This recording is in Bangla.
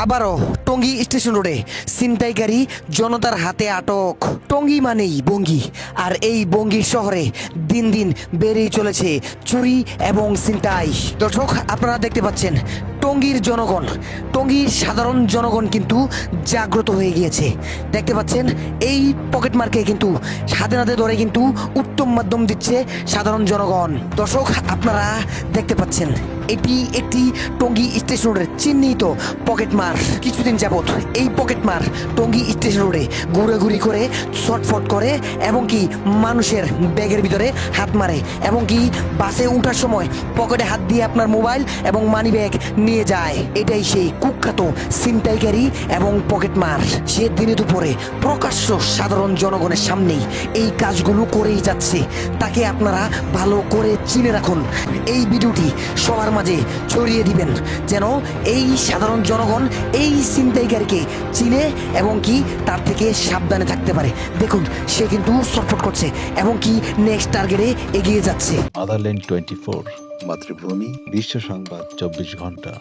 আবারও টঙ্গী স্টেশন রোডে ছিনতাইকারী জনতার হাতে আটক। টঙ্গী মানেই বঙ্গী, আর এই বঙ্গীর শহরে দিন দিন বেড়েই চলেছে চুরি এবং ছিনতাই। দর্শক, আপনারা দেখতে পাচ্ছেন টঙ্গীর জনগণ, টঙ্গীর সাধারণ জনগণ কিন্তু জাগ্রত হয়ে গিয়েছে। দেখতে পাচ্ছেন এই পকেটমারকে কিন্তু হাতে নাতে ধরে কিন্তু উত্তম মাধ্যম দিচ্ছে সাধারণ জনগণ। দর্শক, আপনারা দেখতে পাচ্ছেন এটি একটি টঙ্গী স্টেশন রোডের চিহ্নিত পকেটমার। কিছুদিন যাবত এই পকেটমার টঙ্গী স্টেশন রোডে ঘুরাঘুরি করে ছটফট করে এবং কি মানুষের ব্যাগের ভিতরে হাত মারে এবং কি বাসে ওঠার সময় পকেটে হাত দিয়ে আপনার মোবাইল এবং মানি ব্যাগ নিয়ে যায়। এটাই সেই কুখ্যাত ছিনতাইকারী এবং পকেটমার, সে দিনে দুপুরে প্রকাশ্য সাধারণ জনগণের সামনেই এই কাজগুলো করেই যাচ্ছে। তাকে আপনারা ভালো করে চিনে রাখুন। এই ভিডিওটি সবার মাঝে ছড়িয়ে দিবেন যেন এই সাধারণ জনগণ এই ছিনতাইকারীকে চিনে এবং কি তার থেকে সাবধানে থাকতে পারে। দেখুন, সে কিন্তু ছটফট করছে এবং কি নেক্সট টার্গেটে এগিয়ে যাচ্ছে। মাদারল্যান্ড 24 মাতৃভূমি বিশ্ব সংবাদ 24 ঘন্টা।